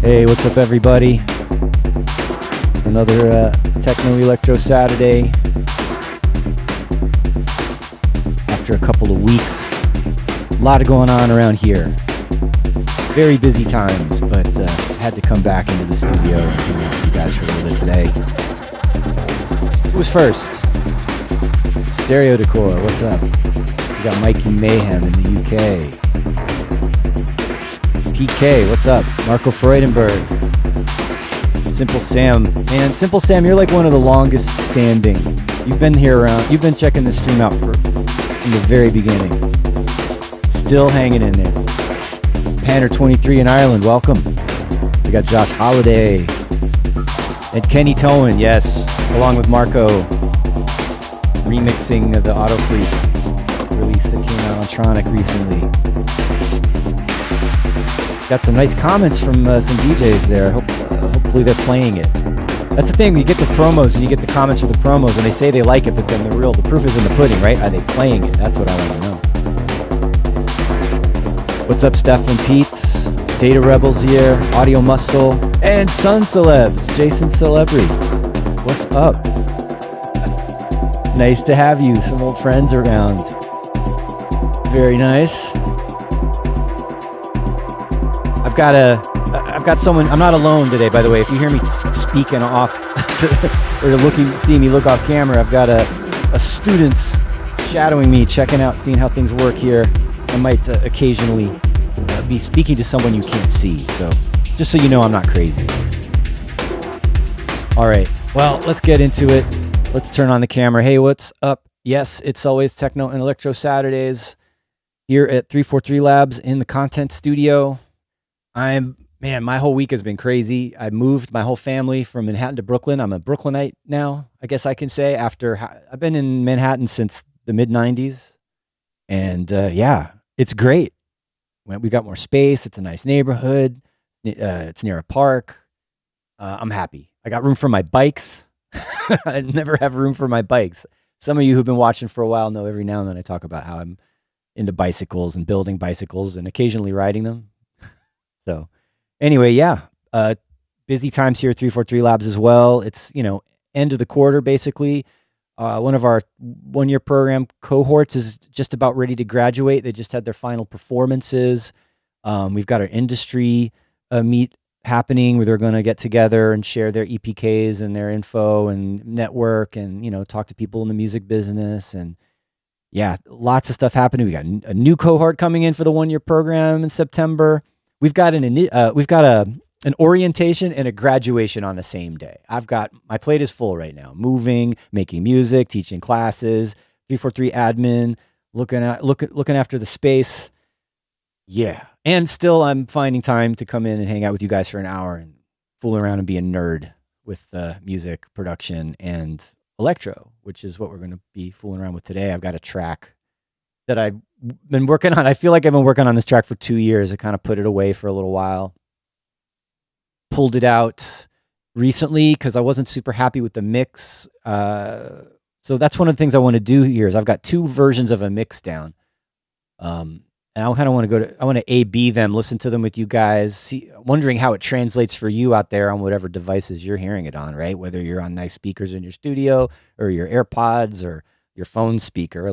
Hey, what's up, everybody? Another Techno Electro Saturday. After a couple of weeks, a lot going on around here. Very busy times, but had to come back into the studio and hang out with you guys for a little bit today. Who's first? Stereo Decor, what's up? We got Mikey Mayhem in the UK. PK, what's up? Marco Freudenberg. Simple Sam. Man, Simple Sam, you're like one of the longest standing. You've been here around, you've been checking the stream out from the very beginning. Still hanging in there. Panner23 in Ireland, welcome. We got Josh Holiday. And Kenny Towen, yes, along with Marco, remixing the Auto Fleet release that came out on Tronic recently. Got some nice comments from some DJs there. Hopefully they're playing it. That's the thing, you get the promos and you get the comments for the promos and they say they like it, but then the proof is in the pudding, right? Are they playing it? That's what I want to know. What's up, Steph and Pete's? Data Rebels here, Audio Muscle, and Sun Celebs, Jason Celebrity. What's up? Nice to have you, some old friends around. Very nice. I've got someone, I'm not alone today, by the way. If you hear me speaking off or see me look off camera, I've got a student shadowing me, checking out, seeing how things work here. I might occasionally be speaking to someone you can't see, so just so you know I'm not crazy. All right, well, let's get into it. Let's turn on the camera. Hey, what's up? Yes, it's always Techno and Electro Saturdays here at 343 Labs in the content studio. Man, my whole week has been crazy. I moved my whole family from Manhattan to Brooklyn. I'm a Brooklynite now, I guess I can say, after I've been in Manhattan since the mid-90s. And yeah, it's great. We got more space. It's a nice neighborhood. It's near a park. I'm happy. I got room for my bikes. I never have room for my bikes. Some of you who've been watching for a while know every now and then I talk about how I'm into bicycles and building bicycles and occasionally riding them. So anyway, yeah, busy times here at 343 Labs as well. It's, end of the quarter, basically. One of our one-year program cohorts is just about ready to graduate. They just had their final performances. We've got our industry meet happening where they're going to get together and share their EPKs and their info and network and, talk to people in the music business. And yeah, lots of stuff happening. We got a new cohort coming in for the one-year program in September. We've got an orientation and a graduation on the same day. My plate is full right now. Moving, making music, teaching classes, 343 admin, looking after the space. Yeah. And still I'm finding time to come in and hang out with you guys for an hour and fool around and be a nerd with music production and electro, which is what we're going to be fooling around with today. I've got a track that I've been working on. I feel like I've been working on this track for 2 years. I kind of put it away for a little while. Pulled it out recently because I wasn't super happy with the mix. So that's one of the things I want to do here is I've got 2 versions of a mix down. And I kind of want to A/B them, listen to them with you guys, wondering how it translates for you out there on whatever devices you're hearing it on, right? Whether you're on nice speakers in your studio or your AirPods or your phone speaker,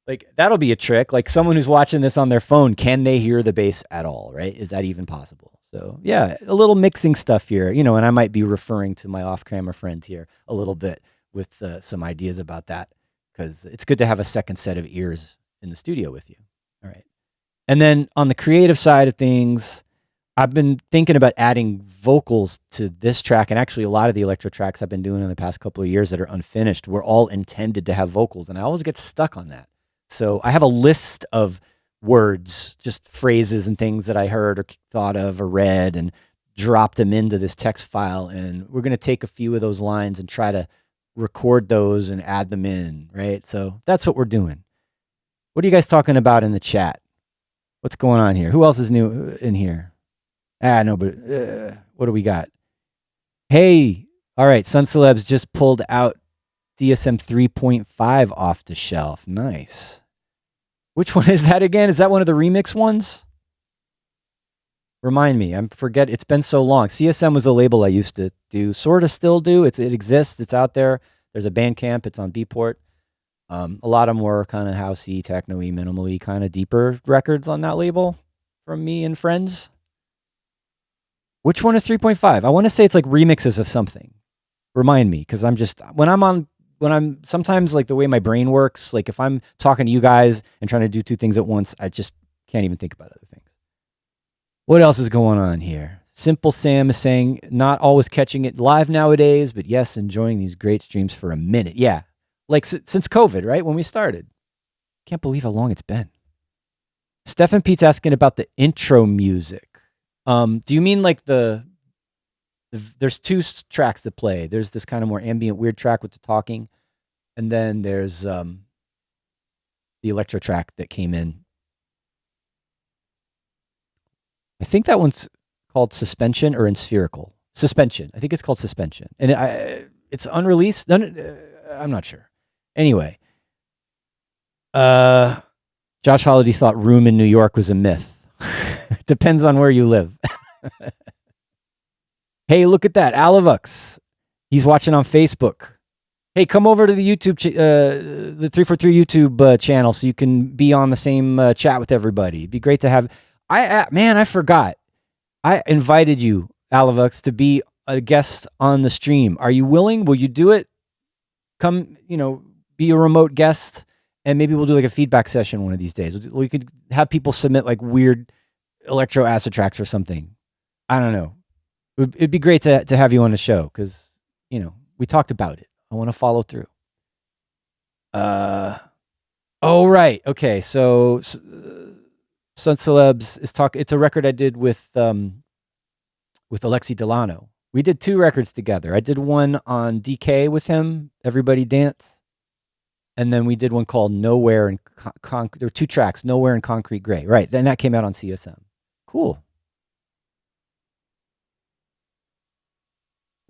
like that'll be a trick. Like someone who's watching this on their phone, can they hear the bass at all, right? Is that even possible? So yeah, a little mixing stuff here, and I might be referring to my off-camera friend here a little bit with some ideas about that because it's good to have a second set of ears in the studio with you. All right. And then on the creative side of things, I've been thinking about adding vocals to this track, and actually a lot of the electro tracks I've been doing in the past couple of years that are unfinished were all intended to have vocals, and I always get stuck on that. So I have a list of words, just phrases and things that I heard or thought of or read and dropped them into this text file. And we're going to take a few of those lines and try to record those and add them in, right? So that's what we're doing. What are you guys talking about in the chat? What's going on here? Who else is new in here? No, but what do we got? Hey, all right, Sun Celebs just pulled out DSM 3.5 off the shelf. Nice. Which one is that again? Is that one of the remix ones? Remind me. I forget. It's been so long. CSM was a label I used to do, sort of still do. It exists. It's out there. There's a Bandcamp. It's on Beatport. A lot of more kind of housey, techno-y, minimal-y, kind of deeper records on that label from me and friends. Which one is 3.5? I want to say it's like remixes of something. Remind me, because I'm just when I'm sometimes like the way my brain works, like if I'm talking to you guys and trying to do two things at once, I just can't even think about other things. What else is going on here? Simple Sam is saying, not always catching it live nowadays, but yes, enjoying these great streams for a minute. Yeah, like since COVID, right? When we started. Can't believe how long it's been. Stefan Pete's asking about the intro music. Do you mean like there's two tracks that play. There's this kind of more ambient, weird track with the talking. And then there's the electro track that came in. I think that one's called Suspension or in Spherical. Suspension. I think it's called Suspension. And it's unreleased. I'm not sure. Anyway. Josh Holiday thought Room in New York was a myth. Depends on where you live. Hey, look at that. Alavux. He's watching on Facebook. Hey, come over to the YouTube, the 343 YouTube channel so you can be on the same chat with everybody. It'd be great to have. I forgot. I invited you, Alavux, to be a guest on the stream. Are you willing? Will you do it? Come, be a remote guest, and maybe we'll do like a feedback session one of these days. We could have people submit like weird electro acid tracks or something. I don't know. It'd be great to have you on the show because, we talked about it. I want to follow through. Oh, right. Okay. So Sun Celebs is it's a record I did with Alexi Delano. We did 2 records together. I did one on DK with him, Everybody Dance. And then we did one called Nowhere and there were 2 tracks, Nowhere and Concrete Gray. Right. Then that came out on CSM. Cool.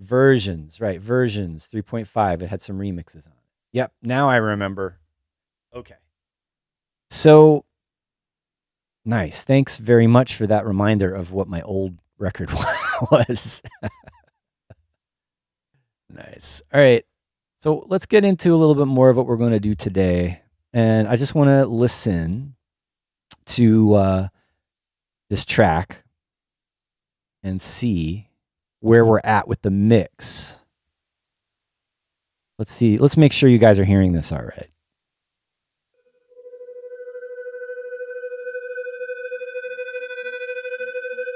Versions, right. Versions 3.5. It had some remixes on it. Yep. Now I remember. Okay. So nice. Thanks very much for that reminder of what my old record was. Nice. All right. So let's get into a little bit more of what we're going to do today. And I just want to listen to this track and see where we're at with the mix. Let's see. Let's make sure you guys are hearing this all right.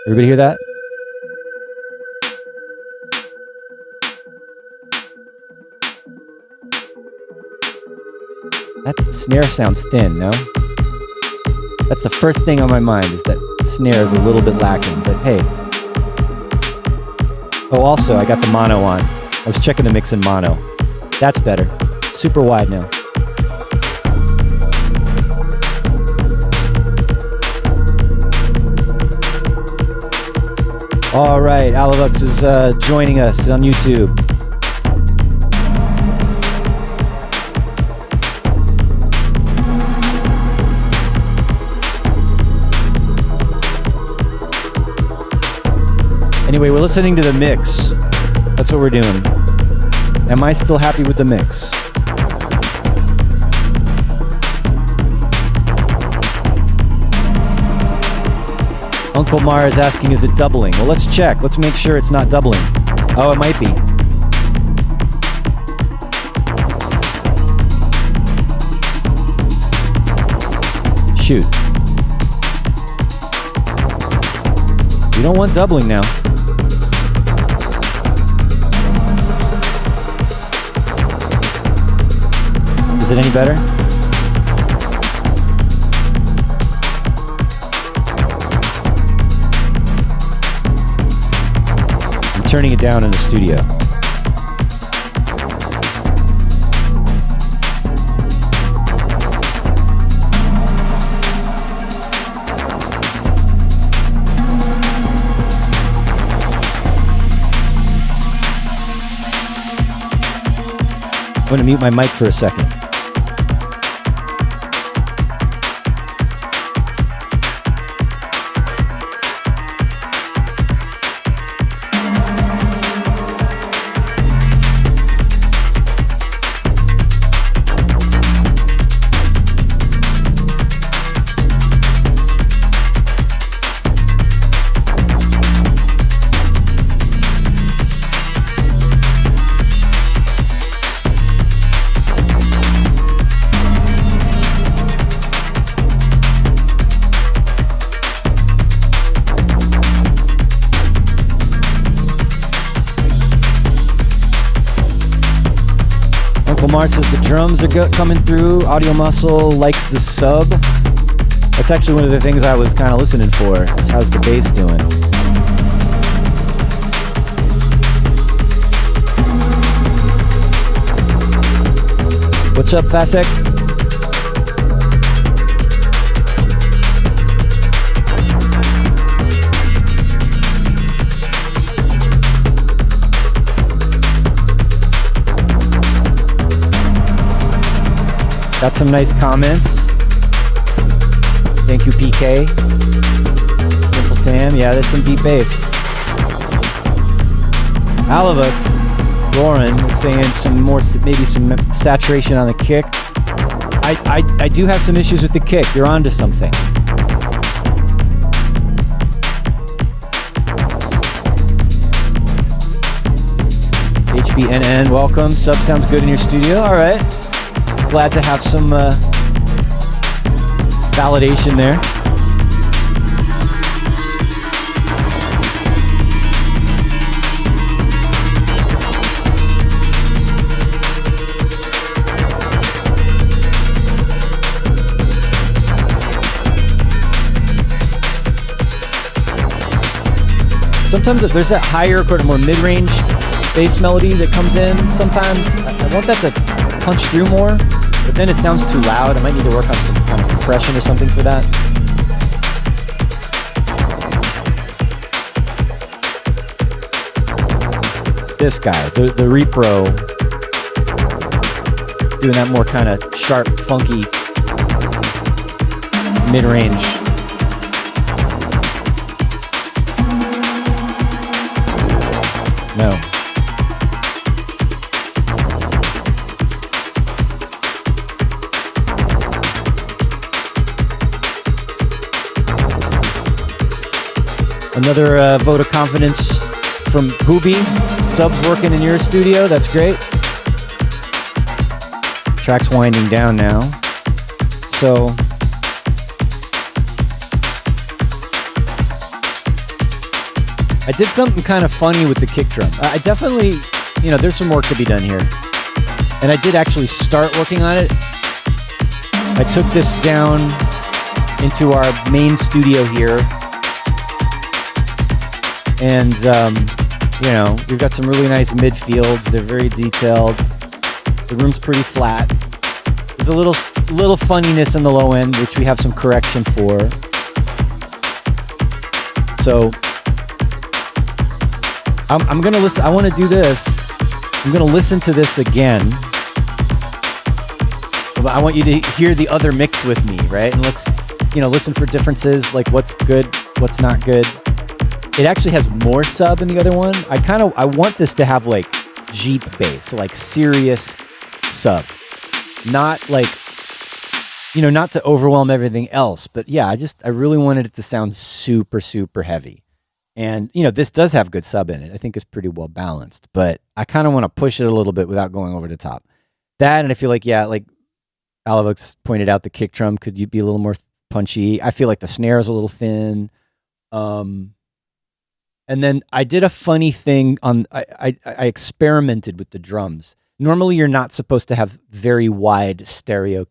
Everybody hear that? That snare sounds thin, no? That's the first thing on my mind is that snare is a little bit lacking, but hey. Oh, also, I got the mono on. I was checking the mix in mono. That's better. Super wide now. All right, Alavux is joining us on YouTube. Anyway, we're listening to the mix. That's what we're doing. Am I still happy with the mix? Uncle Mar is asking, is it doubling? Well, let's check. Let's make sure it's not doubling. Oh, it might be. Shoot. You don't want doubling now. Is it any better? I'm turning it down in the studio. I'm going to mute my mic for a second. Lamar says the drums are coming through. Audio Muscle likes the sub. That's actually one of the things I was kind of listening for. Is how's the bass doing? What's up, Fasek? Got some nice comments. Thank you, PK. Simple Sam, yeah, that's some deep bass. Alava, Lauren is saying some more, maybe some saturation on the kick. I do have some issues with the kick. You're onto something. HBNN, welcome. Sub sounds good in your studio. All right. Glad to have some validation there. Sometimes if there's that higher, more mid-range bass melody that comes in, sometimes I want that to punch through more. But then it sounds too loud. I might need to work on some kind of compression or something for that. This guy, the Repro, doing that more kind of sharp, funky, mid-range. No. Another vote of confidence from Hooby. Subs working in your studio. That's great. Track's winding down now. So I did something kind of funny with the kick drum. I definitely, there's some work to be done here. And I did actually start working on it. I took this down into our main studio here. And, we've got some really nice midfields. They're very detailed. The room's pretty flat. There's a little funniness in the low end, which we have some correction for. So, I'm going to listen. I want to do this. I'm going to listen to this again. But I want you to hear the other mix with me, right? And let's, listen for differences, like what's good, what's not good. It actually has more sub in the other one. I want this to have like Jeep bass, like serious sub. Not like, not to overwhelm everything else. But yeah, I really wanted it to sound super, super heavy. And, this does have good sub in it. I think it's pretty well balanced. But I kind of want to push it a little bit without going over the top. That, and I feel like, like Alavux pointed out, the kick drum could be a little more punchy. I feel like the snare is a little thin. And then I did a funny thing I experimented with the drums. Normally you're not supposed to have very wide stereo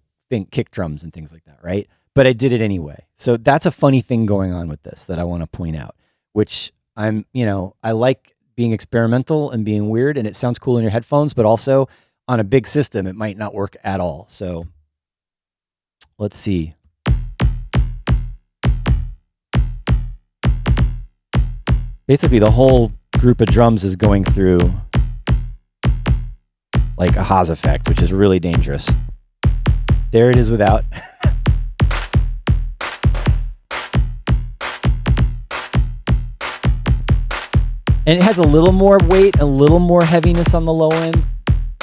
kick drums and things like that, right? But I did it anyway. So that's a funny thing going on with this that I want to point out, which I like being experimental and being weird, and it sounds cool in your headphones, but also on a big system, it might not work at all. So let's see. Basically, the whole group of drums is going through like a Haas effect, which is really dangerous. There it is without. And it has a little more weight, a little more heaviness on the low end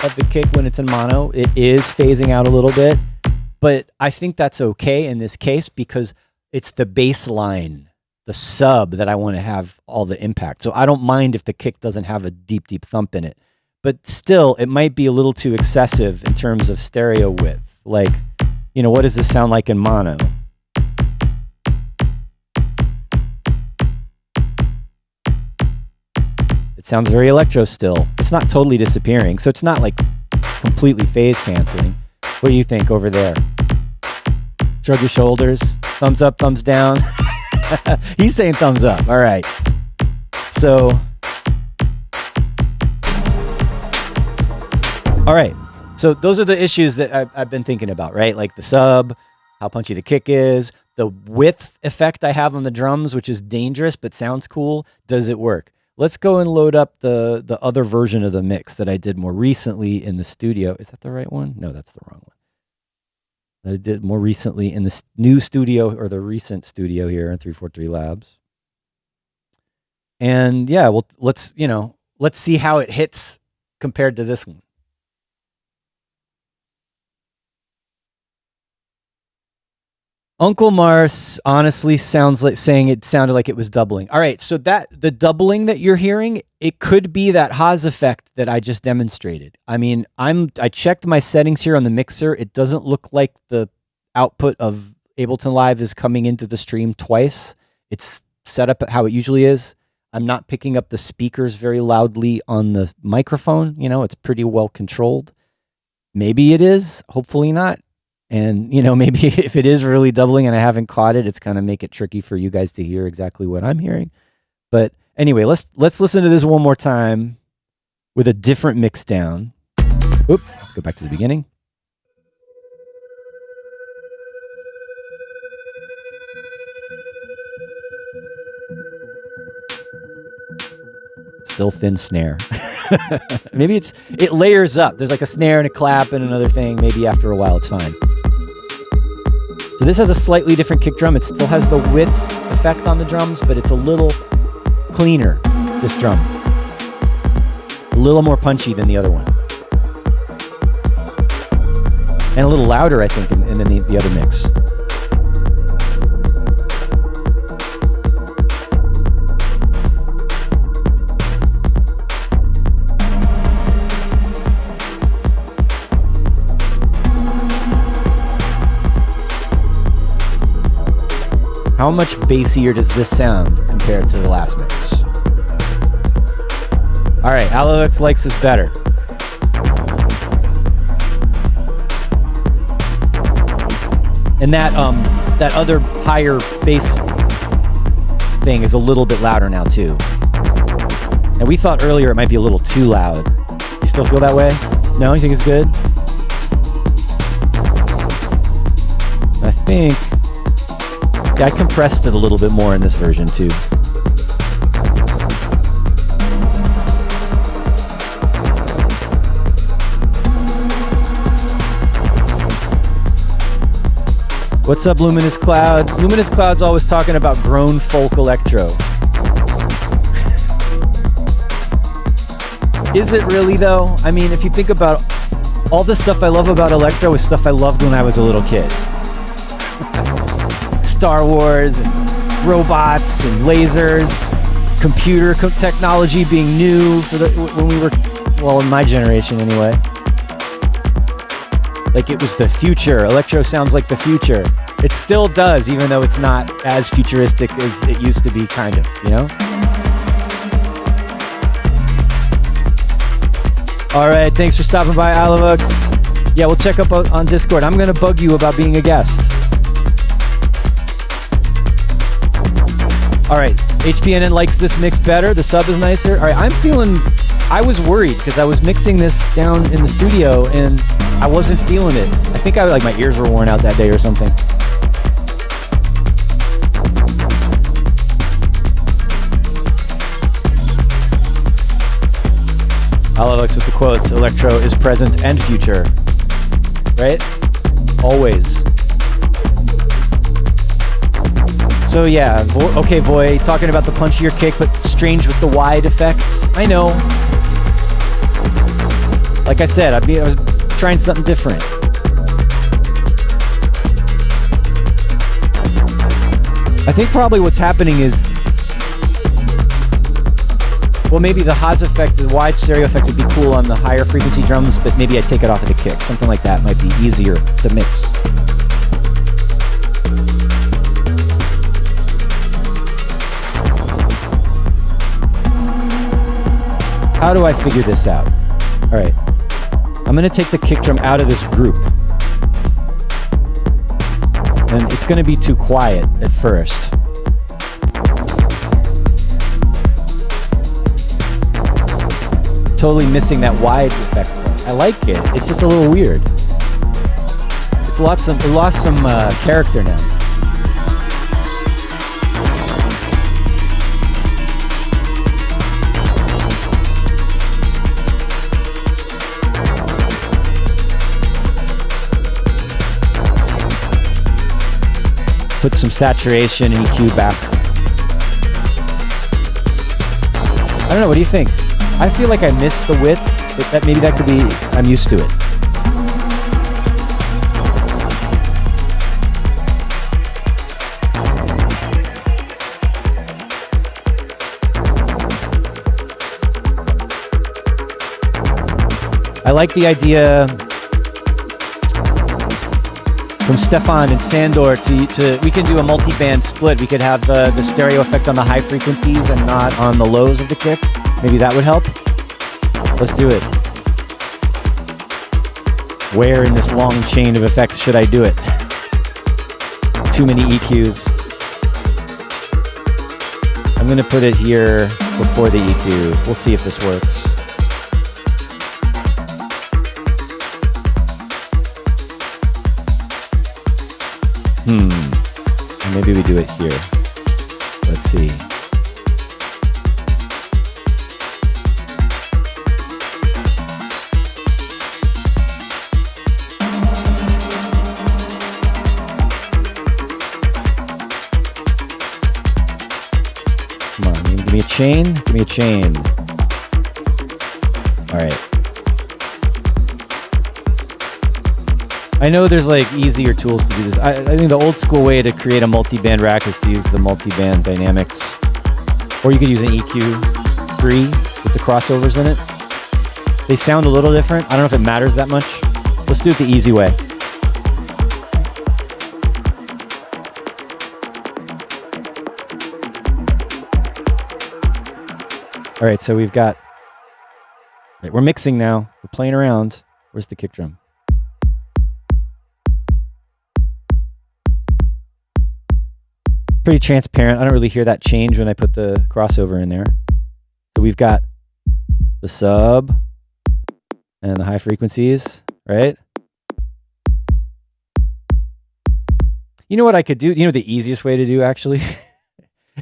of the kick when it's in mono. It is phasing out a little bit, but I think that's okay in this case because it's the bass line, the sub, that I want to have all the impact. So I don't mind if the kick doesn't have a deep, deep thump in it, but still it might be a little too excessive in terms of stereo width. Like, what does this sound like in mono? It sounds very electro still. It's not totally disappearing, so it's not like completely phase canceling. What do you think over there? Shrug your shoulders. Thumbs up, thumbs down. He's saying thumbs up. All right. So, all right. So those are the issues that I've been thinking about, right? Like the sub, how punchy the kick is, the width effect I have on the drums, which is dangerous but sounds cool. Does it work? Let's go and load up the other version of the mix that I did more recently in the studio. Is that the right one? No, that's the wrong one. That I did more recently in the new studio, or the recent studio here in 343 Labs. And yeah, well, let's see how it hits compared to this one. Uncle Mars honestly sounds like saying it sounded like it was doubling. All right, so that the doubling that you're hearing, it could be that Haas effect that I just demonstrated. I mean, I checked my settings here on the mixer. It doesn't look like the output of Ableton Live is coming into the stream twice. It's set up how it usually is. I'm not picking up the speakers very loudly on the microphone. You know, it's pretty well controlled. Maybe it is, hopefully not. And, you know, maybe if it is really doubling and I haven't caught it, it's kind of make it tricky for you guys to hear exactly what I'm hearing. But anyway, let's listen to this one more time with a different mix down. Oop, let's go back to the beginning. Still thin snare. Maybe it layers up. There's like a snare and a clap and another thing. Maybe after a while it's fine. So this has a slightly different kick drum. It still has the width effect on the drums, but it's a little cleaner, this drum. A little more punchy than the other one. And a little louder, I think, than the other mix. How much bassier does this sound compared to the last mix? All right, Alex likes this better. And that other higher bass thing is a little bit louder now too. And we thought earlier it might be a little too loud. You still feel that way? No, you think it's good? I think, yeah, I compressed it a little bit more in this version too. What's up, Luminous Cloud? Luminous Cloud's always talking about grown folk electro. Is it really though? I mean, if you think about all the stuff I love about electro is stuff I loved when I was a little kid. Star Wars and robots and lasers, computer technology being new when we were, well, in my generation anyway. Like it was the future. Electro sounds like the future. It still does, even though it's not as futuristic as it used to be, kind of, you know? All right, thanks for stopping by, Alavux. Yeah, we'll check up on Discord. I'm going to bug you about being a guest. All right, HPNN likes this mix better. The sub is nicer. All right, I was worried because I was mixing this down in the studio and I wasn't feeling it. I think my ears were worn out that day or something. Alex with the quotes, electro is present and future, right? Always. So yeah, okay, Voy, talking about the punchier kick, but strange with the wide effects. I know. Like I said, I was trying something different. I think probably what's happening is, well, maybe the Haas effect, the wide stereo effect would be cool on the higher frequency drums, but maybe I'd take it off of the kick. Something like that might be easier to mix. How do I figure this out? All right. I'm going to take the kick drum out of this group. And it's going to be too quiet at first. Totally missing that wide effect. I like it. It's just a little weird. It lost some character now. Put some saturation and EQ back. I don't know, what do you think? I feel like I missed the width, but maybe that could be, I'm used to it. I like the idea from Stefan and Sandor to we can do a multi-band split. We could have the stereo effect on the high frequencies and not on the lows of the kick. Maybe that would help. Let's do it. Where in this long chain of effects should I do it? Too many EQs. I'm gonna put it here before the EQ. We'll see if this works. Maybe we do it here. Let's see. Come on, give me a chain. Give me a chain. All right. I know there's like easier tools to do this. I think the old school way to create a multi-band rack is to use the multi-band dynamics. Or you could use an EQ3 with the crossovers in it. They sound a little different. I don't know if it matters that much. Let's do it the easy way. All right, so we've got, we're mixing now. We're playing around. Where's the kick drum? Pretty transparent. I don't really hear that change when I put the crossover in there. So we've got the sub and the high frequencies, right? You know what I could do? You know the easiest way to do actually?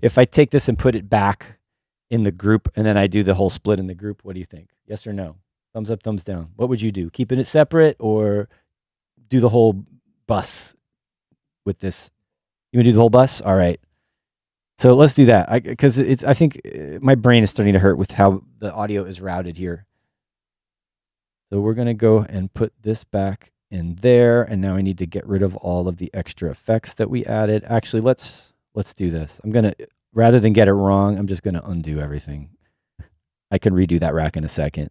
If I take this and put it back in the group and then I do the whole split in the group, what do you think? Yes or no? Thumbs up, thumbs down. What would you do? Keeping it separate or do the whole bus with this? You want to do the whole bus? All right. So let's do that. Because I think my brain is starting to hurt with how the audio is routed here. So we're going to go and put this back in there. And now I need to get rid of all of the extra effects that we added. Actually, let's do this. I'm going to, rather than get it wrong, I'm just going to undo everything. I can redo that rack in a second.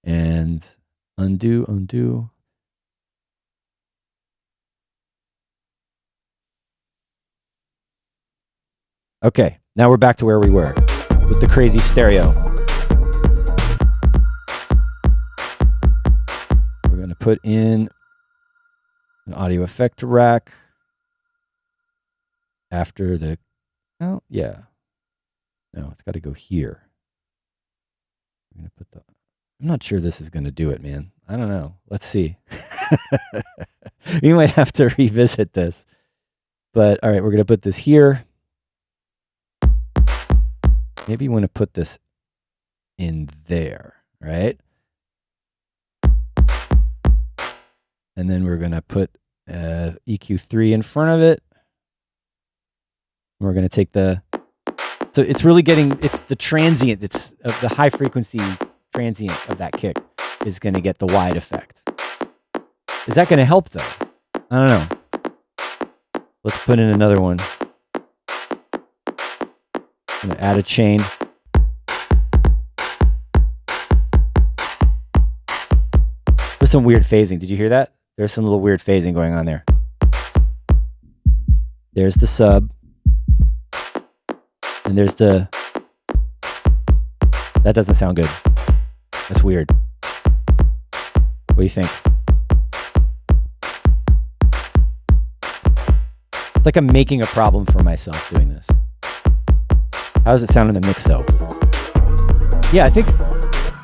And undo. Okay, now we're back to where we were with the crazy stereo. We're going to put in an audio effect rack after the, oh, yeah. No, it's got to go here. I'm going to put the, I'm not sure this is going to do it, man. I don't know. Let's see. We might have to revisit this. But all right, we're going to put this here. Maybe you want to put this in there, right? And then we're going to put EQ3 in front of it. We're going to take the, so it's really getting, it's the transient, it's of the high frequency transient of that kick is going to get the wide effect. Is that going to help though? I don't know. Let's put in another one. I'm going to add a chain. There's some weird phasing. Did you hear that? There's some little weird phasing going on there. There's the sub. And there's the... That doesn't sound good. That's weird. do you think? It's like I'm making a problem for myself doing this. How does it sound in the mix though? Yeah, I think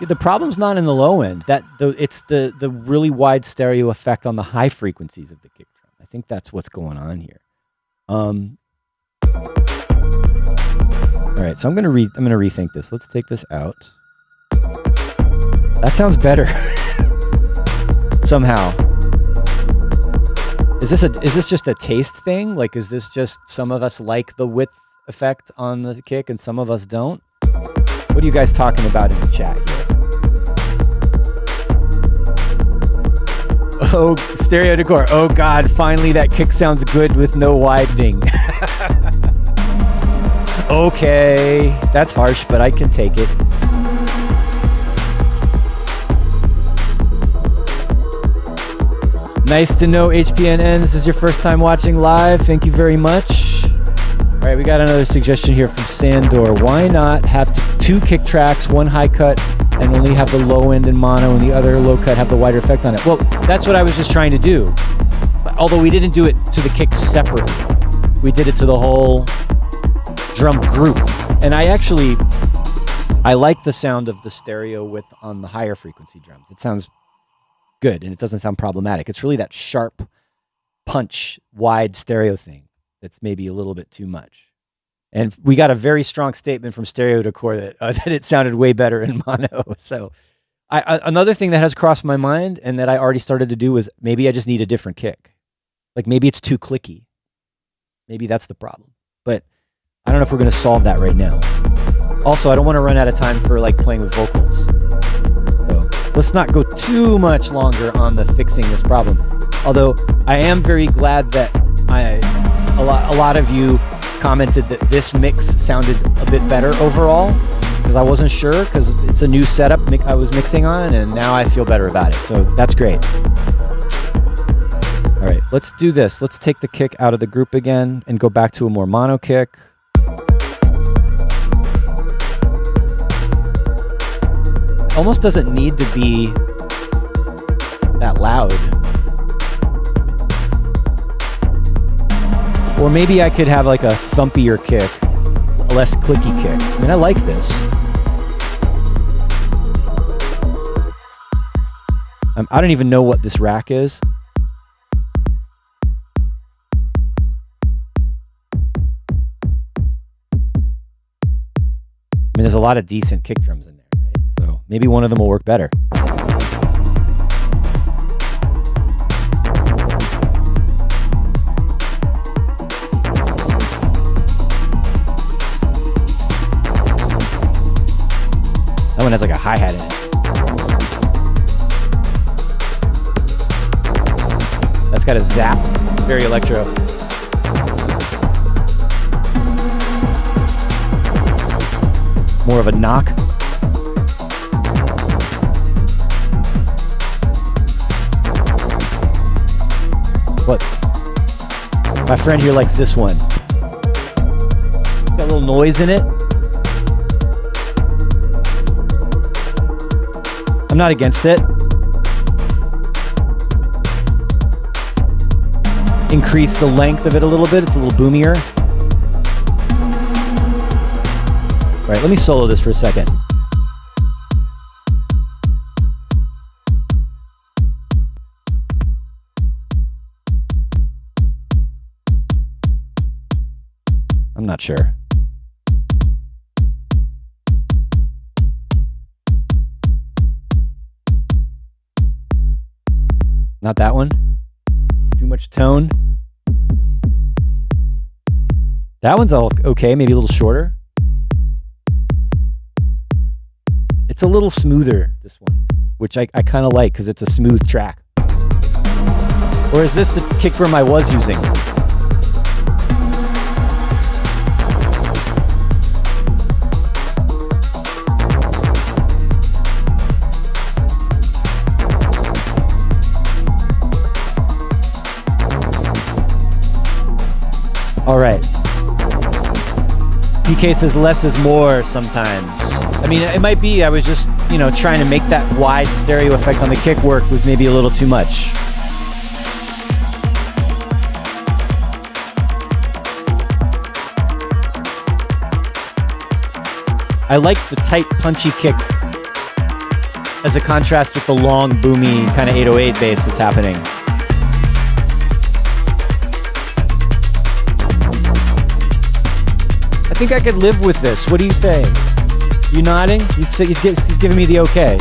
the problem's not in the low end. It's the really wide stereo effect on the high frequencies of the kick drum. I think that's what's going on here. All right, so I'm gonna rethink this. Let's take this out. That sounds better. Somehow. Is this just a taste thing? Like, is this just some of us like the width effect on the kick and some of us don't? What are you guys talking about in the chat here? Oh, stereo decor. Oh God, finally that kick sounds good with no widening. Okay, that's harsh, but I can take it. Nice to know, HPNN. This is your first time watching live. Thank you very much. All right, we got another suggestion here from Sandor. Why not have two kick tracks, one high cut, and only have the low end in mono and the other low cut have the wider effect on it? Well, that's what I was just trying to do. Although we didn't do it to the kicks separately. We did it to the whole drum group. And I like the sound of the stereo width on the higher frequency drums. It sounds good and it doesn't sound problematic. It's really that sharp punch wide stereo thing that's maybe a little bit too much. And we got a very strong statement from Stereo Decor that it sounded way better in mono. So another thing that has crossed my mind and that I already started to do is maybe I just need a different kick. Like maybe it's too clicky. Maybe that's the problem. But I don't know if we're going to solve that right now. Also, I don't want to run out of time for like playing with vocals. So let's not go too much longer on the fixing this problem. Although I am very glad that a lot of you commented that this mix sounded a bit better overall, because I wasn't sure, because it's a new setup I was mixing on, and now I feel better about it. So that's great. All right, let's do this. Let's take the kick out of the group again and go back to a more mono kick. Almost doesn't need to be that loud. Or maybe I could have like a thumpier kick, a less clicky kick. I mean, I like this. I don't even know what this rack is. I mean, there's a lot of decent kick drums in there, right? So maybe one of them will work better. That one has like a hi-hat in it. That's got a zap. Very electro. More of a knock. What? My friend here likes this one. Got a little noise in it. I'm not against it. Increase the length of it a little bit. It's a little boomier. All right, let me solo this for a second. I'm not sure. Not that one. Too much tone. That one's all okay, maybe a little shorter. It's a little smoother, this one, which I kind of like because it's a smooth track. Or is this the kick drum I was using? All right. PK says less is more sometimes. I mean, it might be I was just you know, trying to make that wide stereo effect on the kick work was maybe a little too much. I like the tight, punchy kick as a contrast with the long, boomy, kind of 808 bass that's happening. I think I could live with this. What do you say? You nodding? He's giving me the okay.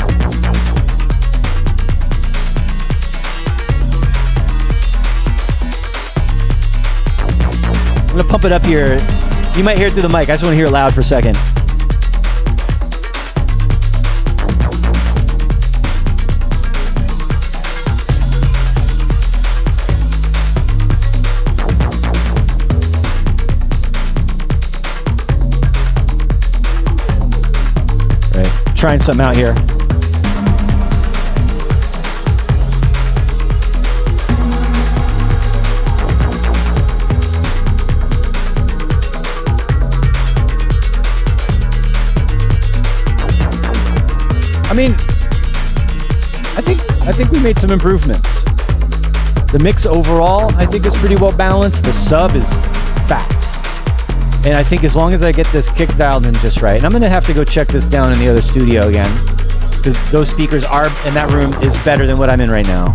I'm gonna pump it up here. You might hear it through the mic. I just want to hear it loud for a second. Trying something out here. I mean, I think we made some improvements. The mix overall, I think, is pretty well balanced. The sub is fat. And I think as long as I get this kick dialed in just right, and I'm going to have to go check this down in the other studio again, because those speakers are, in that room, is better than what I'm in right now.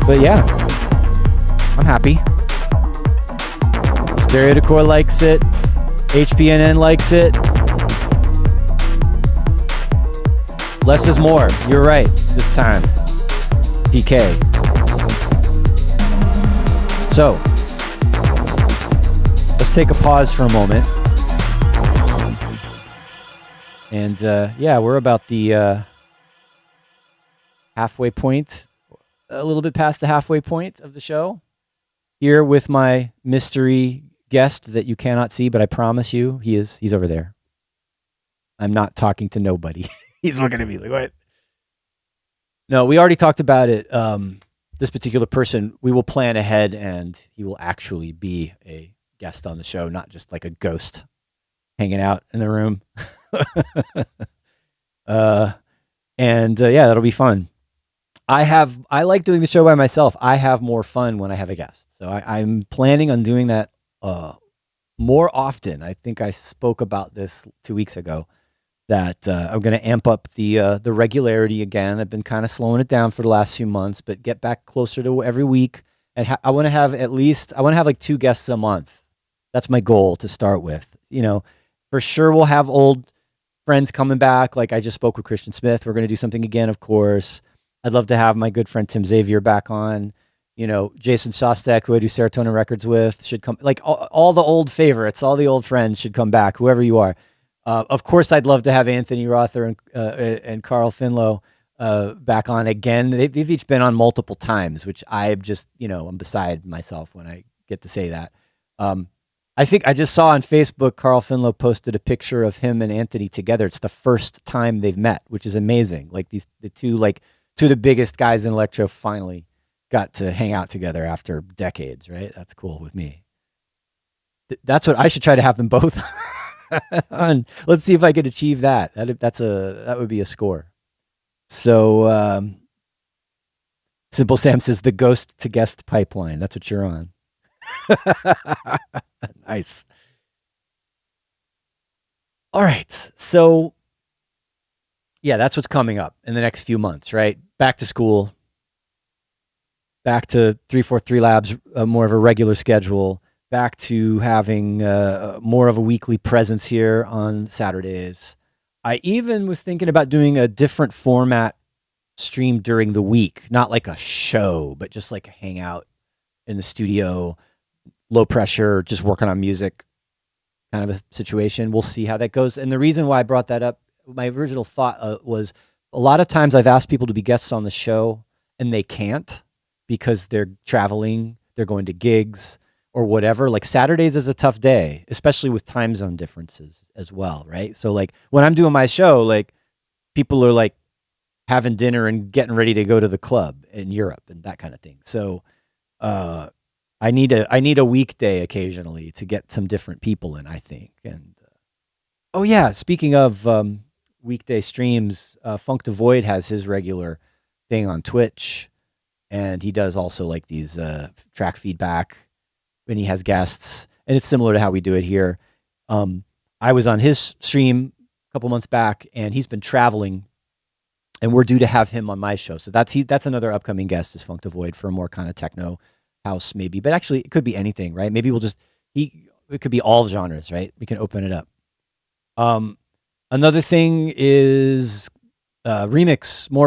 But yeah, I'm happy. Stereo Decor likes it. HPNN likes it. Less is more. You're right this time. PK. So, let's take a pause for a moment. And yeah, we're about the halfway point, a little bit past the halfway point of the show. Here with my mystery guest that you cannot see, but I promise you he's over there. I'm not talking to nobody. He's looking at me like, what? No, we already talked about it. This particular person, we will plan ahead and he will actually be a guest on the show, not just like a ghost hanging out in the room. Yeah, that'll be fun. I like doing the show by myself. I have more fun when I have a guest. So I'm planning on doing that more often. I think I spoke about this 2 weeks ago, that I'm going to amp up the regularity again. I've been kind of slowing it down for the last few months, but get back closer to every week. And I want to have like 2 guests a month. That's my goal to start with. You know, for sure we'll have old friends coming back. Like I just spoke with Christian Smith. We're going to do something again, of course. I'd love to have my good friend Tim Xavier back on. You know, Jason Shostak, who I do Serotonin Records with, should come. Like all the old favorites, all the old friends should come back, whoever you are. Of course, I'd love to have Anthony Rother and Carl Finlow back on again. They've each been on multiple times, which I'm just, I'm beside myself when I get to say that. I think I just saw on Facebook, Carl Finlow posted a picture of him and Anthony together. It's the first time they've met, which is amazing. Like the two of the biggest guys in electro finally got to hang out together after decades, right? That's cool with me. That's what I should try to have them both on. Let's see if I could achieve that. That would be a score. So Simple Sam says the ghost to guest pipeline. That's what you're on. Nice. All right. So yeah, that's what's coming up in the next few months, right? Back to school, back to 343 Labs, more of a regular schedule, back to having more of a weekly presence here on Saturdays. I even was thinking about doing a different format stream during the week, not like a show, but just like a hangout in the studio, low pressure, just working on music kind of a situation. We'll see how that goes. And the reason why I brought that up, my original thought was a lot of times I've asked people to be guests on the show and they can't because they're traveling, they're going to gigs or whatever. Like Saturdays is a tough day, especially with time zone differences as well, right? So like when I'm doing my show, like people are like having dinner and getting ready to go to the club in Europe and that kind of thing. So I need a weekday occasionally to get some different people in, I think. And oh yeah, speaking of weekday streams. Funk Devoid has his regular thing on Twitch, and he does also like these track feedback when he has guests, and it's similar to how we do it here. I was on his stream a couple months back, and he's been traveling, and we're due to have him on my show. So that's another upcoming guest is Funk Devoid for a more kind of techno house maybe, but actually it could be anything, right? Maybe it could be all genres, right? We can open it up. Another thing is more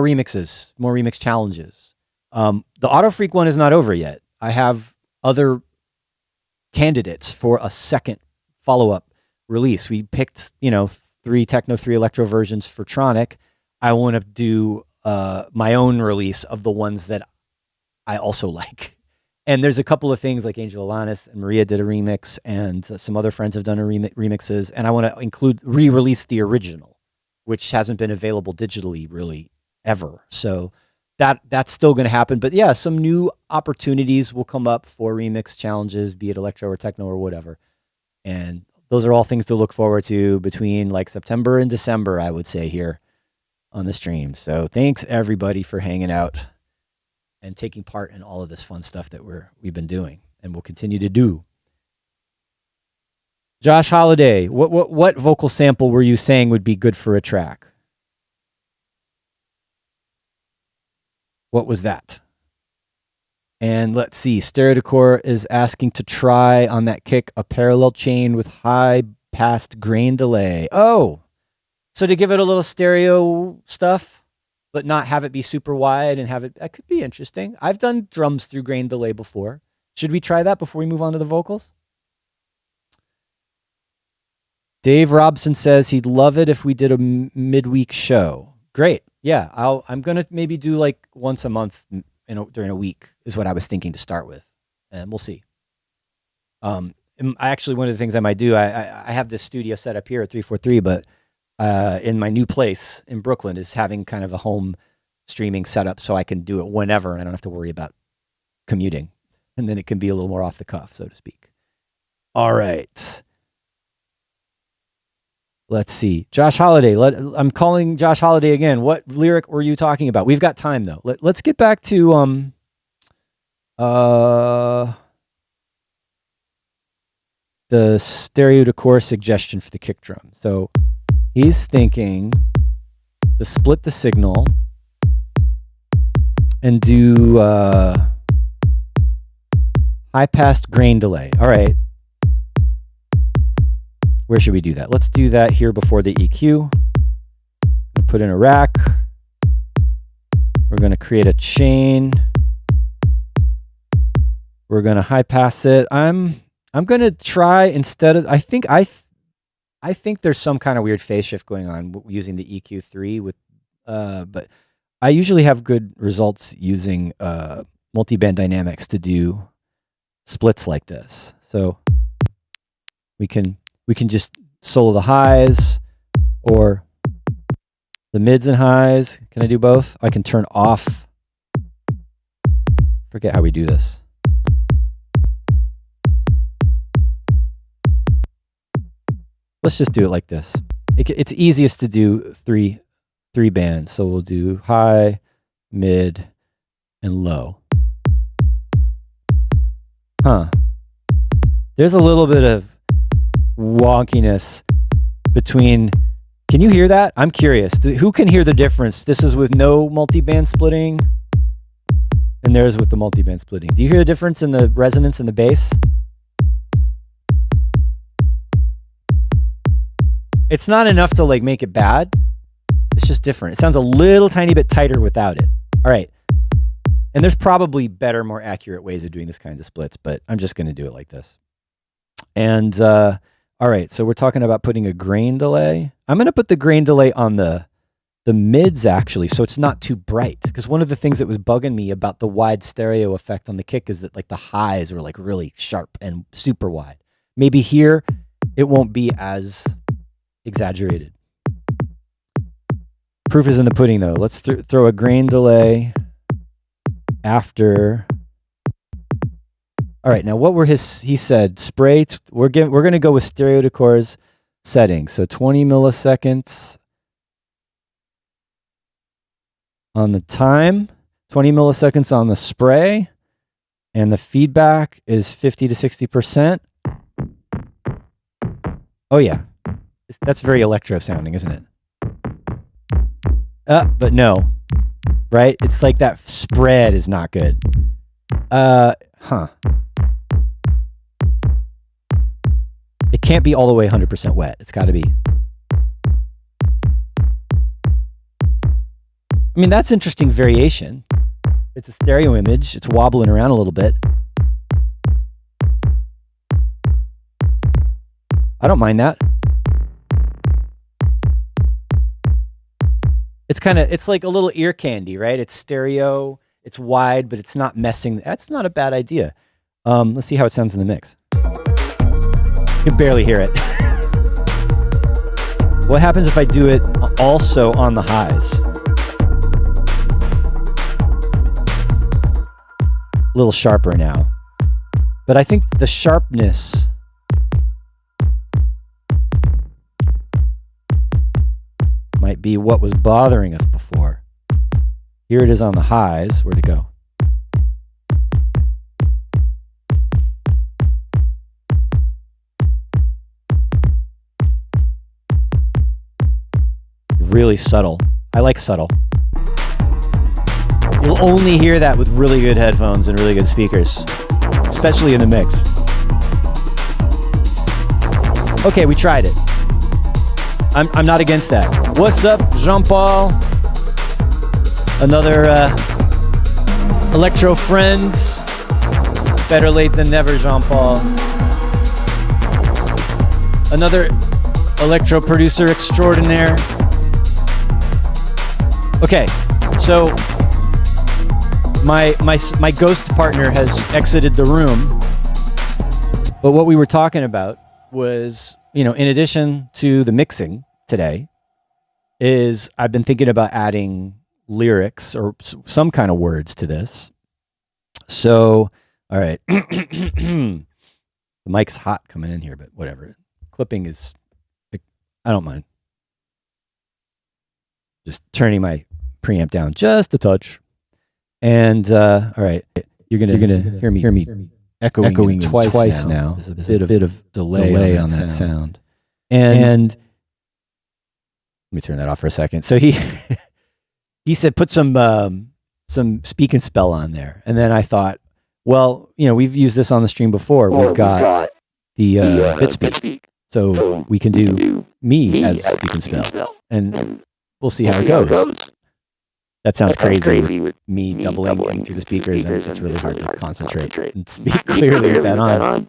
remix challenges. The Auto Freak one is not over yet. I have other candidates for a second follow-up release. We picked, 3 techno, 3 electro versions for Tronic. I want to do my own release of the ones that I also like. And there's a couple of things like Angel Alanis and Maria did a remix, and some other friends have done remixes. And I want to re-release the original, which hasn't been available digitally really ever. So that's still going to happen. But yeah, some new opportunities will come up for remix challenges, be it electro or techno or whatever. And those are all things to look forward to between like September and December, I would say, here on the stream. So thanks everybody for hanging out and taking part in all of this fun stuff that we've been doing and will continue to do. Josh Holiday, what vocal sample were you saying would be good for a track? What was that? And let's see, Stereodecor is asking to try on that kick a parallel chain with high passed grain delay. Oh, so to give it a little stereo stuff, but not have it be super wide and that could be interesting. I've done drums through grain delay before. Should we try that before we move on to the vocals? Dave Robson says he'd love it if we did a midweek show. Great. Yeah, I'm going to maybe do like once a month during a week is what I was thinking to start with. And we'll see. Actually, one of the things I might do, I have this studio set up here at 343, but in my new place in Brooklyn is having kind of a home streaming setup so I can do it whenever and I don't have to worry about commuting. And then it can be a little more off the cuff, so to speak. All right. Let's see. Josh Holiday. I'm calling Josh Holiday again. What lyric were you talking about? We've got time though. Let's get back to the stereo decor suggestion for the kick drum. So he's thinking to split the signal and do high passed grain delay. All right. Where should we do that? Let's do that here before the EQ. Put in a rack. We're going to create a chain. We're going to high pass it. I'm going to try instead of, I think there's some kind of weird phase shift going on using the EQ3 with, but I usually have good results using multiband dynamics to do splits like this. So we can just solo the highs or the mids and highs. Can I do both? I can turn off. Forget how we do this. Let's just do it like this. It's easiest to do three bands. So we'll do high, mid, and low. There's a little bit of wonkiness between. Can you hear that? I'm curious. Who can hear the difference? This is with no multiband splitting, and there's with the multiband splitting. Do you hear the difference in the resonance and the bass? It's not enough to like make it bad. It's just different. It sounds a little tiny bit tighter without it. All right. And there's probably better, more accurate ways of doing this kind of splits, but I'm just going to do it like this. And all right, so we're talking about putting a grain delay. I'm going to put the grain delay on the mids actually, so it's not too bright. Because one of the things that was bugging me about the wide stereo effect on the kick is that like the highs were like really sharp and super wide. Maybe here it won't be as exaggerated. Proof is in the pudding though. Let's throw a grain delay after. All right, now what were he said spray. We're going to go with Stereodecor's settings. So 20 milliseconds on the time, 20 milliseconds on the spray, and the feedback is 50 to 60%. Oh yeah, that's very electro sounding, isn't it? But no, right? It's like that spread is not good. It can't be all the way 100% wet. It's got to be. I mean, that's interesting variation. It's a stereo image. It's wobbling around a little bit. I don't mind that. It's like a little ear candy, right? It's stereo, it's wide, but it's not messing. That's not a bad idea. Let's see how it sounds in the mix. You can barely hear it. What happens if I do it also on the highs? A little sharper now. But I think the sharpness might be what was bothering us before. Here it is on the highs. Where'd it go? Really subtle. I like subtle. You'll only hear that with really good headphones and really good speakers, especially in the mix. Okay, we tried it. I'm not against that. What's up, Jean-Paul? Another electro friends. Better late than never, Jean-Paul. Another electro producer extraordinaire. Okay, so my ghost partner has exited the room, but what we were talking about was, in addition to the mixing today, is I've been thinking about adding lyrics or some kind of words to this. So, all right, the mic's hot coming in here, but whatever. Clipping is, I don't mind. Just turning my preamp down just a touch. And all right, you're gonna hear me echoing twice now. There's a bit of delay on that sound. And let me turn that off for a second. So he said put some speak and spell on there, and then I thought, well, we've used this on the stream before. We've got the BitSpeak, so we can do me as speak and spell, and we'll see how it goes. That sounds crazy with me doubling through the speakers, and it's really hard to concentrate and speak clearly with that on.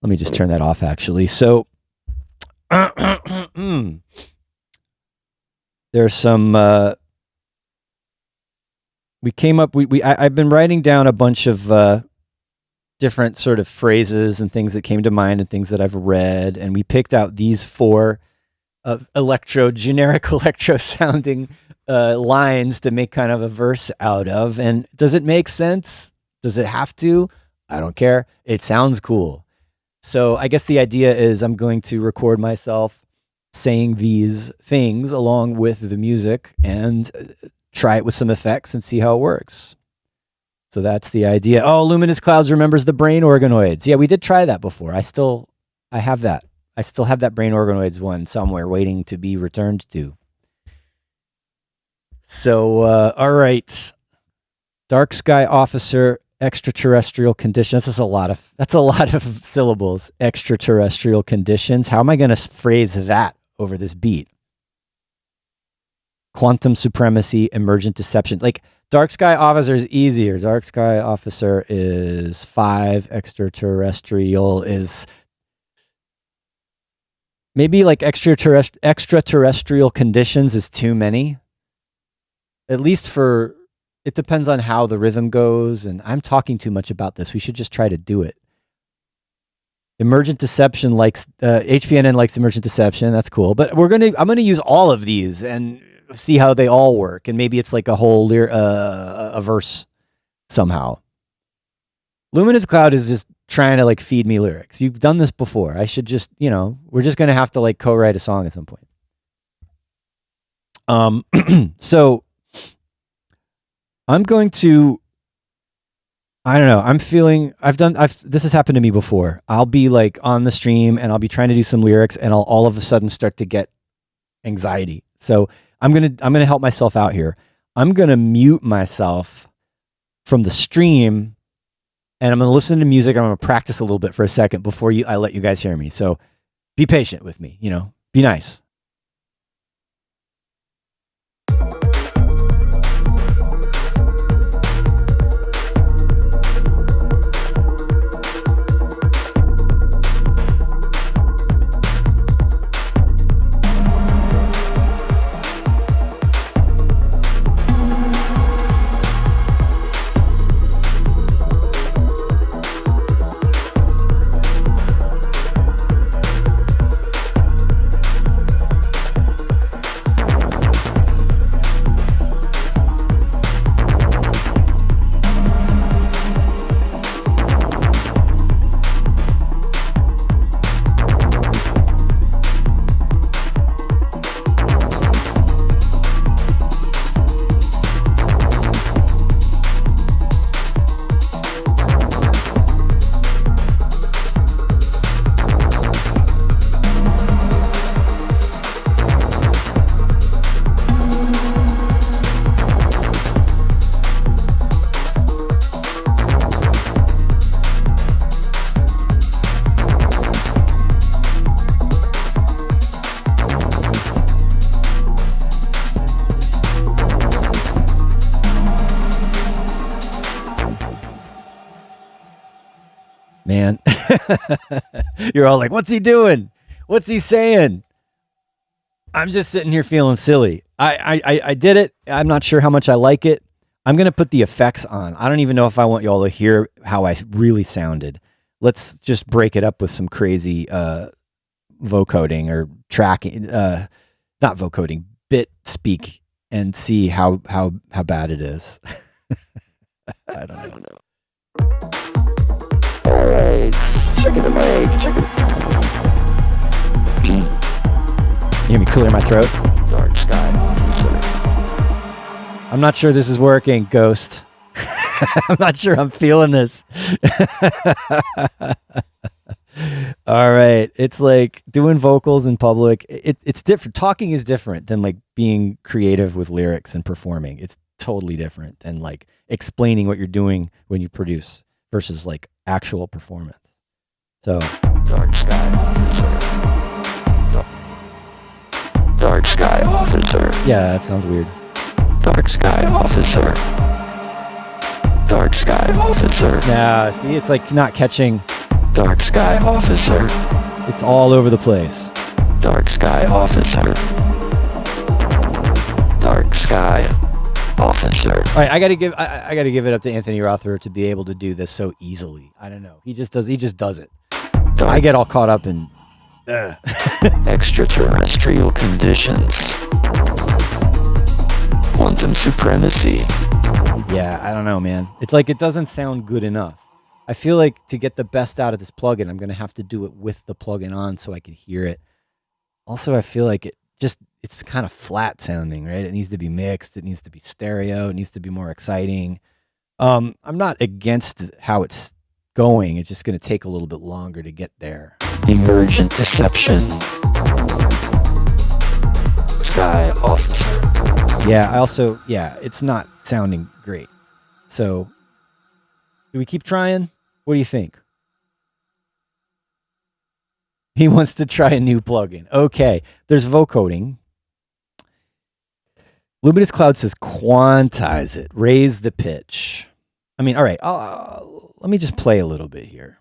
Let me just turn that off, actually. So there's some, I've been writing down a bunch of different sort of phrases and things that came to mind and things that I've read, and we picked out these 4 of generic electro sounding lines to make kind of a verse out of. And does it make sense? Does it have to? I don't care. It sounds cool. So I guess the idea is I'm going to record myself saying these things along with the music and try it with some effects and see how it works. So that's the idea. Oh, Luminous Clouds remembers the brain organoids. Yeah, we did try that before. I have that. I still have that brain organoids one somewhere waiting to be returned to. So, all right. Dark Sky Officer, extraterrestrial conditions. That's a lot of syllables. Extraterrestrial conditions. How am I going to phrase that over this beat? Quantum supremacy, emergent deception. Like Dark Sky Officer is easier. Dark Sky Officer is 5. Extraterrestrial is maybe like extraterrestrial conditions is too many. At least it depends on how the rhythm goes, and I'm talking too much about this. We should just try to do it. Emergent deception likes, HPNN likes emergent deception. That's cool. But I'm gonna use all of these and see how they all work. And maybe it's like a whole a verse somehow. Luminous Cloud is just trying to like feed me lyrics. You've done this before. I should just, we're just gonna have to like co-write a song at some point. So I'm going to, I don't know. This has happened to me before. I'll be like on the stream and I'll be trying to do some lyrics and I'll all of a sudden start to get anxiety. So I'm going to help myself out here. I'm going to mute myself from the stream and I'm going to listen to music. I'm going to practice a little bit for a second before I let you guys hear me. So be patient with me, be nice. Man, you're all like, what's he doing? What's he saying? I'm just sitting here feeling silly. I did it. I'm not sure how much I like it. I'm going to put the effects on. I don't even know if I want y'all to hear how I really sounded. Let's just break it up with some crazy vocoding or tracking, not vocoding, bit speak, and see how bad it is. I don't know. All right, check the mic. You hear me clear my throat? Dark sky. I'm not sure this is working, Ghost. I'm not sure I'm feeling this. All right. It's like doing vocals in public. It's different. Talking is different than like being creative with lyrics and performing. It's totally different than like explaining what you're doing when you produce versus like actual performance. So dark sky officer. Dark sky officer. Yeah, that sounds weird. Dark sky officer. Dark sky officer. Nah, see, it's like not catching. Dark sky officer. It's all over the place. Dark sky officer. Dark sky officer. All right, I gotta give it up to Anthony Rother to be able to do this so easily. I don't know. He just does it. I get all caught up in extraterrestrial conditions. Quantum supremacy. Yeah, I don't know, man. It's like it doesn't sound good enough. I feel like to get the best out of this plugin, I'm going to have to do it with the plugin on so I can hear it. Also, I feel like it's kind of flat sounding, right? It needs to be mixed. It needs to be stereo. It needs to be more exciting. I'm not against how it's going. It's just going to take a little bit longer to get there. Emergent deception. Sky officer. Yeah, it's not sounding great. So, do we keep trying? What do you think? He wants to try a new plugin. Okay, there's vocoding. Luminous Cloud says quantize it, raise the pitch. I mean, all right, let me just play a little bit here.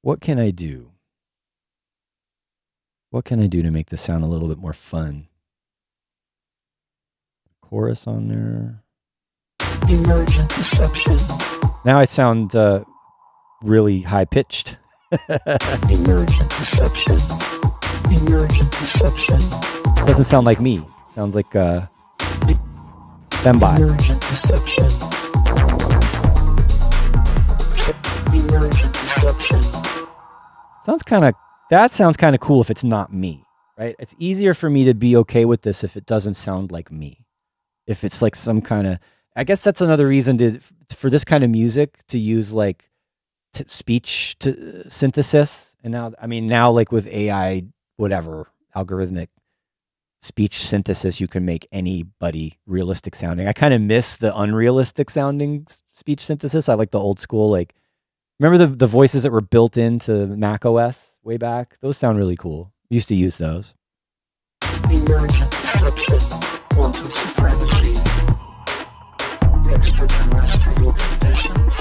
What can I do? What can I do to make this sound a little bit more fun? Chorus on there. Emergent deception. Now I sound really high pitched. Emergent deception. Emergent deception. Doesn't sound like me. Sounds like Fembai. Emergent deception. Emergent deception. That sounds kind of cool if it's not me, right? It's easier for me to be okay with this if it doesn't sound like me. If it's like some kind of I guess that's another reason for this kind of music to use like speech to synthesis. And now like with AI, whatever algorithmic speech synthesis, you can make anybody realistic sounding. I kind of miss the unrealistic sounding speech synthesis. I like the old school, like, remember the voices that were built into Mac OS way back? Those sound really cool. We used to use those. Emergent deception, quantum supremacy, extraterrestrial conditions.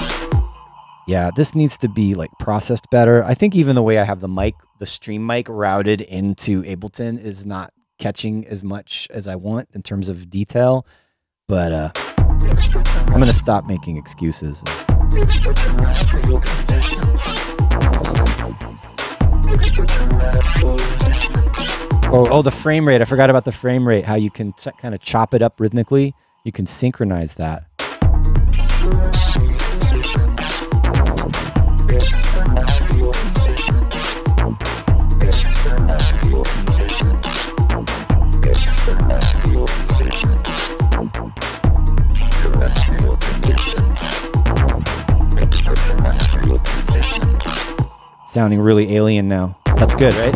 Yeah, this needs to be like processed better. I think even the way I have the stream mic routed into Ableton is not catching as much as I want in terms of detail. But I'm going to stop making excuses. Extraterrestrial conditions. Extraterrestrial resistance. Oh, the frame rate. I forgot about the frame rate, how you can kind of chop it up rhythmically. You can synchronize that. Sounding really alien now. That's good, right?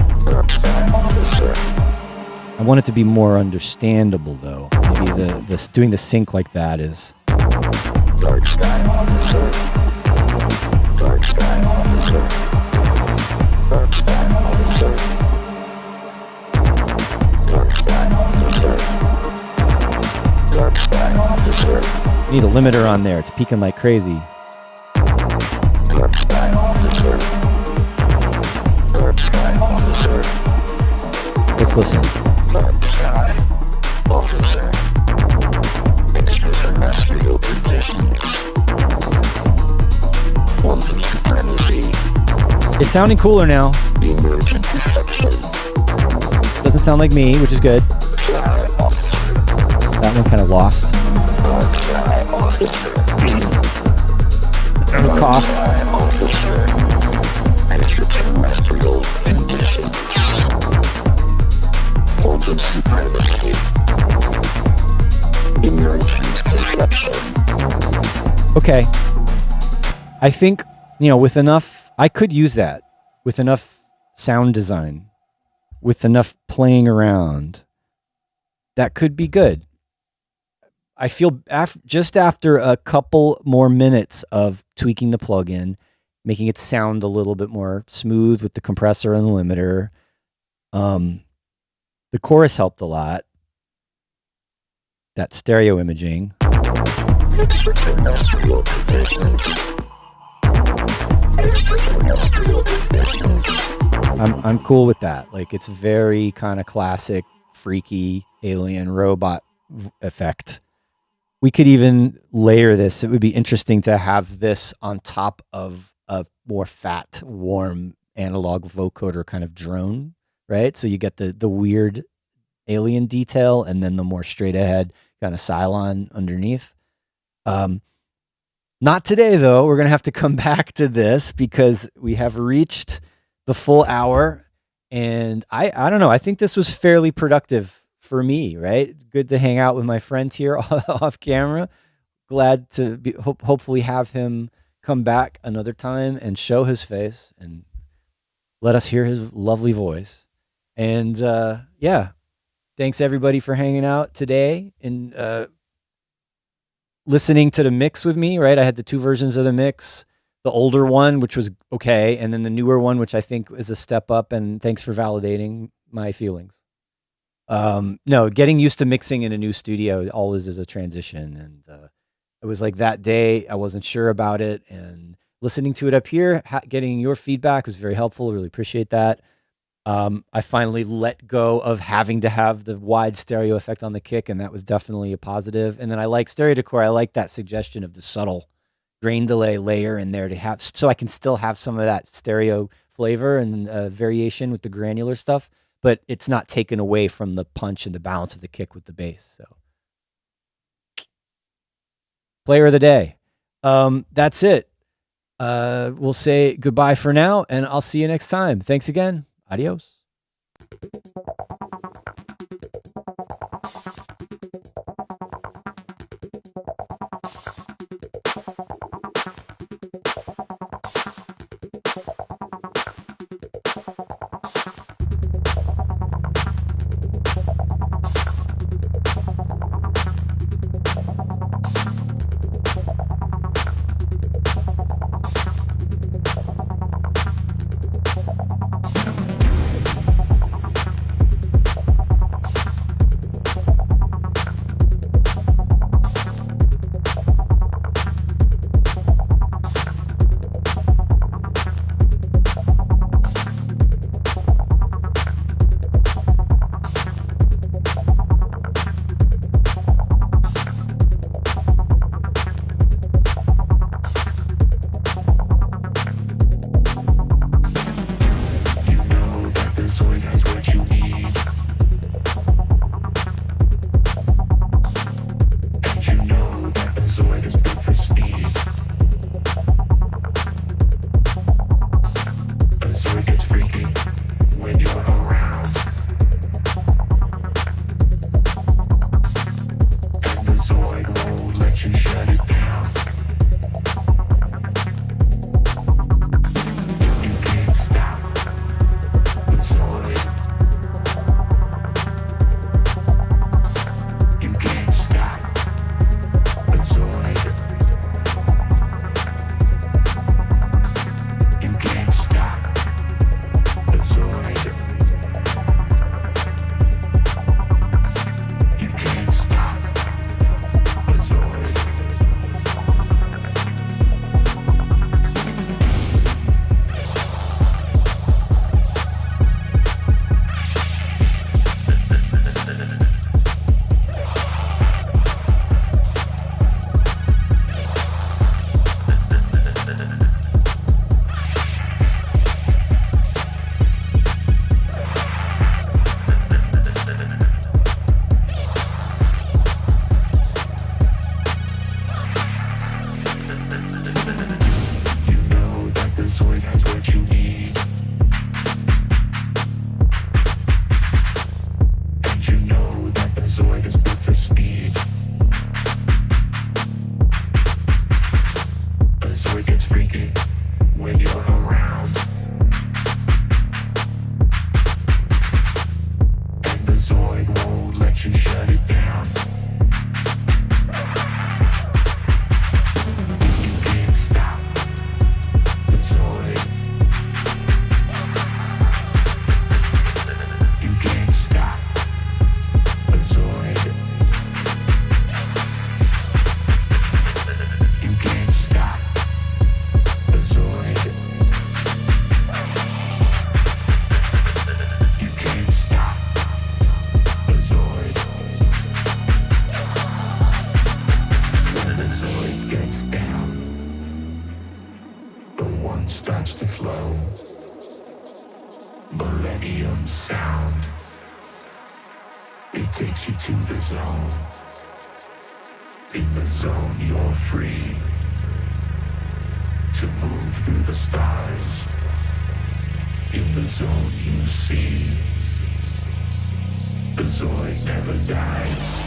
I want it to be more understandable, though. Maybe the doing the sync like that is. Dark sky officer. Dark sky officer. Dark sky officer. Dark sky officer. Dark sky officer. Need a limiter on there. It's peaking like crazy. Dark sky officer. Dark sky officer. Let's listen. Dark sky officer. Extraterrestrial conditions. Quantum supremacy. It's sounding cooler now. Emergent deception. Doesn't sound like me, which is good. Sky officer. That one kind of lost. Dark sky officer. Cough. Sky officer. Extraterrestrial conditions. Quantum supremacy. Emergent deception. Okay. I think, with enough, I could use that with enough sound design, with enough playing around. That could be good. I feel just after a couple more minutes of tweaking the plugin, making it sound a little bit more smooth with the compressor and the limiter. The chorus helped a lot. That stereo imaging. Extraterrestrial conditions. Extraterrestrial conditions. I'm cool with that. Like, it's very kind of classic, freaky alien robot effect. We could even layer this. It would be interesting to have this on top of a more fat, warm analog vocoder kind of drone, right? So you get the weird alien detail and then the more straight ahead kind of Cylon underneath. Not today, though. We're going to have to come back to this because we have reached the full hour. And I don't know. I think this was fairly productive for me, right? Good to hang out with my friend here off camera. Glad to hopefully have him come back another time and show his face and let us hear his lovely voice. And yeah, thanks everybody for hanging out today and listening to the mix with me, right? I had the two versions of the mix, the older one, which was okay, and then the newer one, which I think is a step up, and thanks for validating my feelings. No, getting used to mixing in a new studio always is a transition. And it was like that day, I wasn't sure about it. And listening to it up here, getting your feedback was very helpful. Really appreciate that. I finally let go of having to have the wide stereo effect on the kick, and that was definitely a positive. And then I like stereo decor. I like that suggestion of the subtle grain delay layer in there to have, so I can still have some of that stereo flavor and variation with the granular stuff, but it's not taken away from the punch and the balance of the kick with the bass. So, player of the day. That's it. We'll say goodbye for now, and I'll see you next time. Thanks again. Adios. sound starts to flow. Millennium sound. It takes you to the zone. In the zone you're free to move through the stars. In the zone you see the Zoid never dies.